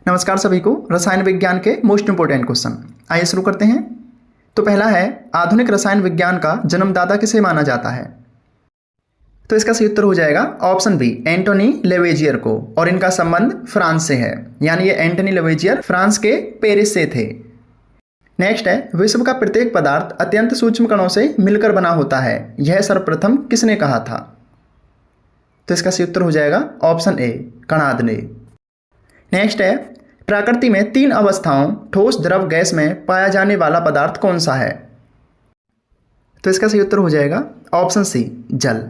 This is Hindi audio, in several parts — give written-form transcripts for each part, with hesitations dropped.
नमस्कार सभी को। रसायन विज्ञान के मोस्ट इंपोर्टेंट क्वेश्चन आइए शुरू करते हैं। तो पहला है, आधुनिक रसायन विज्ञान का जन्मदाता किसे माना जाता है? तो इसका सही उत्तर हो जाएगा ऑप्शन बी, एंटोनी लेवेजियर को। और इनका संबंध फ्रांस से है, यानी ये एंटोनी लेवेजियर फ्रांस के पेरिस से थे। नेक्स्ट है, विश्व का प्रत्येक पदार्थ अत्यंत सूक्ष्म कणों से मिलकर बना होता है, यह सर्वप्रथम किसने कहा था? तो इसका सही उत्तर हो जाएगा ऑप्शन ए, कणाद ने। नेक्स्ट है, प्रकृति में 3 अवस्थाओं ठोस, द्रव, गैस में पाया जाने वाला पदार्थ कौन सा है? तो इसका सही उत्तर हो जाएगा ऑप्शन सी, जल।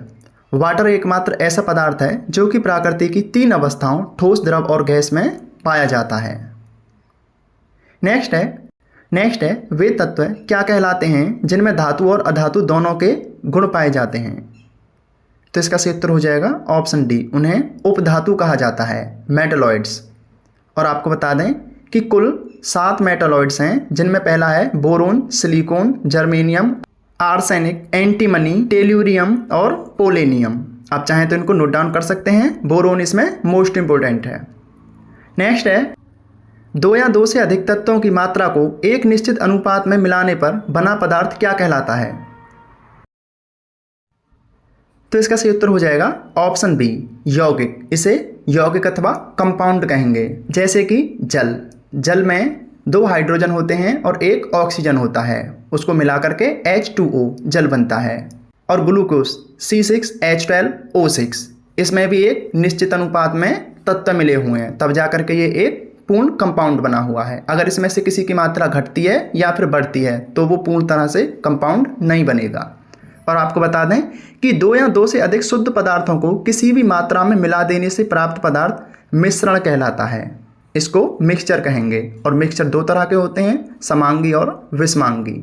वाटर एकमात्र ऐसा पदार्थ है जो कि प्रकृति की 3 अवस्थाओं ठोस, द्रव और गैस में पाया जाता है। नेक्स्ट है, वे तत्व क्या कहलाते हैं जिनमें धातु और अधातु दोनों के गुण पाए जाते हैं? तो इसका सही उत्तर हो जाएगा ऑप्शन डी, उन्हें उपधातु कहा जाता है, मेटलॉइड्स। और आपको बता दें कि कुल 7 मेटलॉइड्स हैं, जिनमें पहला है boron, silicon, germanium, arsenic, antimony, tellurium और पोलेनियम। आप चाहें तो इनको नोट डाउन कर सकते हैं, बोरोन इसमें मोस्ट इंपोर्टेंट है। नेक्स्ट है, 2 या 2 से अधिक तत्वों की मात्रा को एक निश्चित अनुपात में मिलाने पर बना पदार्थ क्या कहलाता है? तो इसका सही उत्तर हो जाएगा ऑप्शन बी, यौगिक। इसे यौगिक अथवा कंपाउंड कहेंगे। जैसे कि जल में 2 हाइड्रोजन होते हैं और 1 ऑक्सीजन होता है, उसको मिला करके H2O जल बनता है। और ग्लूकोज C6H12O6, इसमें भी एक निश्चित अनुपात में तत्व मिले हुए हैं, तब जा करके ये एक पूर्ण कंपाउंड बना हुआ है। अगर इसमें से किसी की मात्रा घटती है या फिर बढ़ती है तो वो पूर्ण तरह से कंपाउंड नहीं बनेगा। और आपको बता दें कि 2 या 2 से अधिक शुद्ध पदार्थों को किसी भी मात्रा में मिला देने से प्राप्त पदार्थ मिश्रण कहलाता है। इसको मिक्सचर कहेंगे। और मिक्सचर 2 तरह के होते हैं, समांगी और विषमांगी,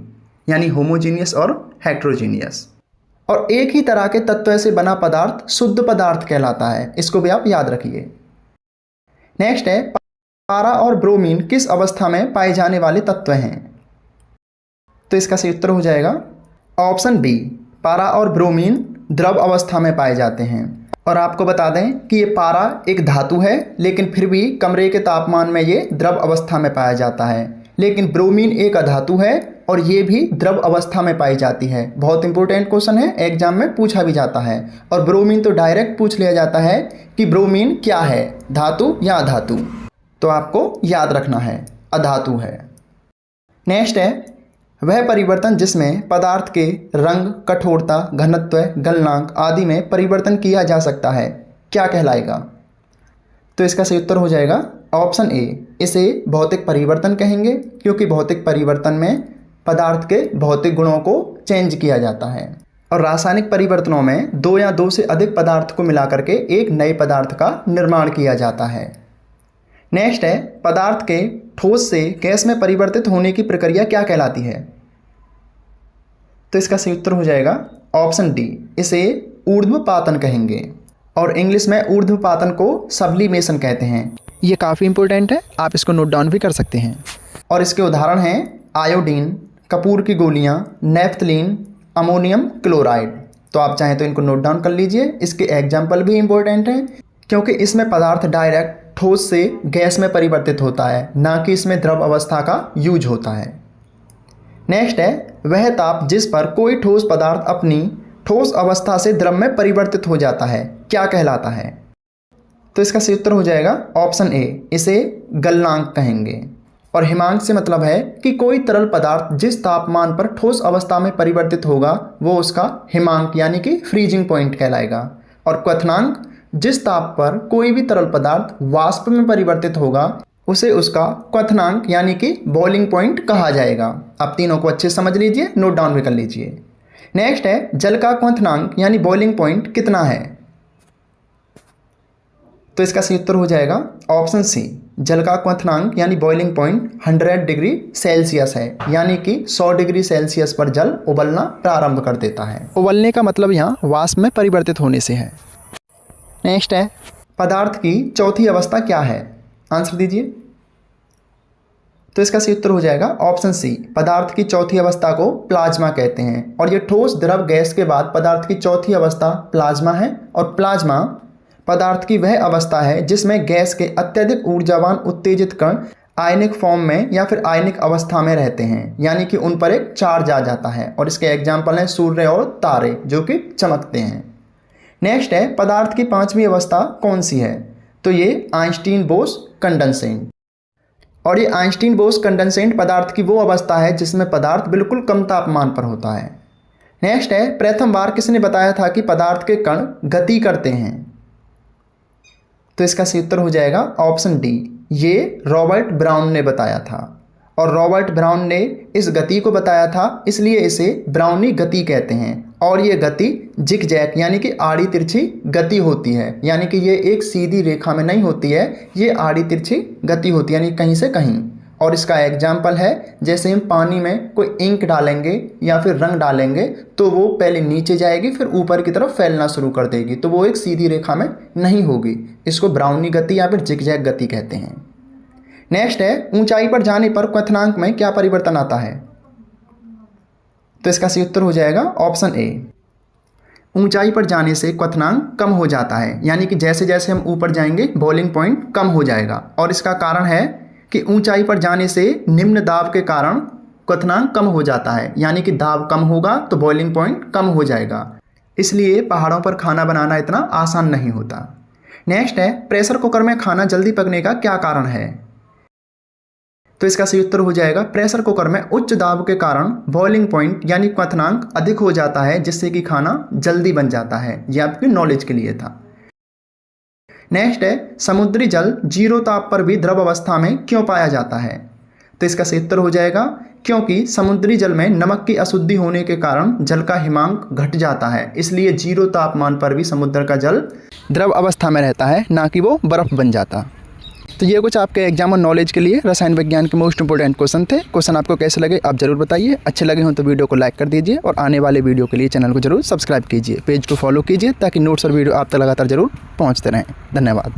यानी होमोजीनियस और हेट्रोजीनियस। और एक ही तरह के तत्व से बना पदार्थ शुद्ध पदार्थ कहलाता है, इसको भी आप याद रखिए। नेक्स्ट है, पारा और ब्रोमीन किस अवस्था में पाए जाने वाले तत्व हैं? तो इसका सही उत्तर हो जाएगा ऑप्शन बी, पारा और ब्रोमीन द्रव अवस्था में पाए जाते हैं। और आपको बता दें कि ये पारा एक धातु है, लेकिन फिर भी कमरे के तापमान में ये द्रव अवस्था में पाया जाता है। लेकिन ब्रोमीन एक अधातु है और ये भी द्रव अवस्था में पाई जाती है। बहुत इंपॉर्टेंट क्वेश्चन है, एग्जाम में पूछा भी जाता है। और ब्रोमीन तो डायरेक्ट पूछ लिया जाता है कि ब्रोमीन क्या है, धातु या अधातु? तो आपको याद रखना है, अधातु है। नेक्स्ट है, वह परिवर्तन जिसमें पदार्थ के रंग, कठोरता, घनत्व, गलनांक आदि में परिवर्तन किया जा सकता है, क्या कहलाएगा? तो इसका सही उत्तर हो जाएगा ऑप्शन ए, इसे भौतिक परिवर्तन कहेंगे, क्योंकि भौतिक परिवर्तन में पदार्थ के भौतिक गुणों को चेंज किया जाता है। और रासायनिक परिवर्तनों में 2 या 2 से अधिक पदार्थ को मिलाकर के एक नए पदार्थ का निर्माण किया जाता है। नेक्स्ट है, पदार्थ के ठोस से गैस में परिवर्तित होने की प्रक्रिया क्या कहलाती है? तो इसका सही उत्तर हो जाएगा ऑप्शन डी, इसे ऊर्ध्वपातन कहेंगे। और इंग्लिश में ऊर्ध्वपातन को सब्लिमेशन कहते हैं। ये काफ़ी इंपॉर्टेंट है, आप इसको नोट डाउन भी कर सकते हैं। और इसके उदाहरण हैं आयोडीन, कपूर की गोलियां, नेफ्थलीन, अमोनियम क्लोराइड। तो आप चाहें तो इनको नोट डाउन कर लीजिए। इसके एग्जाम्पल भी इंपॉर्टेंट हैं, क्योंकि इसमें पदार्थ डायरेक्ट ठोस से गैस में परिवर्तित होता है, ना कि इसमें द्रव अवस्था का यूज होता है। नेक्स्ट है, वह ताप जिस पर कोई ठोस पदार्थ अपनी ठोस अवस्था से द्रव में परिवर्तित हो जाता है, क्या कहलाता है? तो इसका सही उत्तर हो जाएगा ऑप्शन ए, इसे गलनांक कहेंगे। और हिमांक से मतलब है कि कोई तरल पदार्थ जिस तापमान पर ठोस अवस्था में परिवर्तित होगा वो उसका हिमांक यानी कि फ्रीजिंग पॉइंट कहलाएगा। और क्वथनांक, जिस ताप पर कोई भी तरल पदार्थ वाष्प में परिवर्तित होगा उसे उसका क्वथनांक यानी कि बॉइलिंग पॉइंट कहा जाएगा। आप तीनों को अच्छे समझ लीजिए, नोट डाउन भी कर लीजिए। नेक्स्ट है, जल का क्वथनांक यानी बॉइलिंग पॉइंट कितना है? तो इसका सही उत्तर हो जाएगा ऑप्शन सी, जल का क्वथनांक यानी बॉइलिंग पॉइंट 100 डिग्री सेल्सियस है, यानी कि 100 डिग्री सेल्सियस पर जल उबलना प्रारंभ कर देता है। उबलने का मतलब यहाँ वाष्प में परिवर्तित होने से है। नेक्स्ट है, पदार्थ की चौथी अवस्था क्या है? आंसर दीजिए। तो इसका सही उत्तर हो जाएगा ऑप्शन सी, पदार्थ की चौथी अवस्था को प्लाज्मा कहते हैं। और ये ठोस, द्रव, गैस के बाद पदार्थ की चौथी अवस्था प्लाज्मा है। और प्लाज्मा पदार्थ की वह अवस्था है जिसमें गैस के अत्यधिक ऊर्जावान उत्तेजित कण आयनिक फॉर्म में या फिर आयनिक अवस्था में रहते हैं, यानी कि उन पर एक चार्ज आ जाता है। और इसके एग्जाम्पल हैं सूर्य और तारे जो कि चमकते हैं। नेक्स्ट है पदार्थ की पांचवी अवस्था कौन सी है, तो ये आइंस्टीन-बोस कंडेंसेट। और ये आइंस्टीन-बोस कंडेंसेट पदार्थ की वो अवस्था है जिसमें पदार्थ बिल्कुल कम तापमान पर होता है। नेक्स्ट है प्रथम बार किसने बताया था कि पदार्थ के कण गति करते हैं, तो इसका सही उत्तर हो जाएगा ऑप्शन डी, ये रॉबर्ट ब्राउन ने बताया था। और रॉबर्ट ब्राउन ने इस गति को बताया था, इसलिए इसे ब्राउनी गति कहते हैं। और ये गति जिगजैग यानी कि आड़ी तिरछी गति होती है, यानी कि ये एक सीधी रेखा में नहीं होती है, ये आड़ी तिरछी गति होती है, यानी कहीं से कहीं। और इसका एग्जाम्पल है जैसे हम पानी में कोई इंक डालेंगे या फिर रंग डालेंगे तो वो पहले नीचे जाएगी फिर ऊपर की तरफ फैलना शुरू कर देगी, तो वो एक सीधी रेखा में नहीं होगी। इसको ब्राउनी गति या फिर जिगजैग गति कहते हैं। नेक्स्ट है ऊंचाई पर जाने पर क्वथनांक में क्या परिवर्तन आता है, तो इसका सही उत्तर हो जाएगा ऑप्शन ए, ऊंचाई पर जाने से क्वथनांक कम हो जाता है, यानी कि जैसे जैसे हम ऊपर जाएंगे बॉइलिंग पॉइंट कम हो जाएगा। और इसका कारण है कि ऊंचाई पर जाने से निम्न दाब के कारण क्वथनांक कम हो जाता है, यानी कि दाब कम होगा तो बॉइलिंग पॉइंट कम हो जाएगा। इसलिए पहाड़ों पर खाना बनाना इतना आसान नहीं होता। नेक्स्ट है प्रेशर कुकर में खाना जल्दी पकने का क्या कारण है, तो इसका सही उत्तर हो जाएगा प्रेशर कुकर में उच्च दाब के कारण बॉइलिंग पॉइंट यानी क्वथनांक अधिक हो जाता है, जिससे कि खाना जल्दी बन जाता है। ये आपकी नॉलेज के लिए था। नेक्स्ट है समुद्री जल जीरो ताप पर भी द्रव अवस्था में क्यों पाया जाता है, तो इसका सही उत्तर हो जाएगा क्योंकि समुद्री जल में नमक की अशुद्धि होने के कारण जल का हिमांक घट जाता है, इसलिए जीरो तापमान पर भी समुद्र का जल द्रव अवस्था में रहता है, ना कि वो बर्फ बन जाता। तो ये कुछ आपके एग्जाम और नॉलेज के लिए रसायन विज्ञान के मोस्ट इंपोर्टेंट क्वेश्चन थे। क्वेश्चन आपको कैसे लगे आप जरूर बताइए। अच्छे लगे हों तो वीडियो को लाइक कर दीजिए और आने वाले वीडियो के लिए चैनल को जरूर सब्सक्राइब कीजिए, पेज को फॉलो कीजिए ताकि नोट्स और वीडियो आप तक लगातार जरूर पहुँचते रहें। धन्यवाद।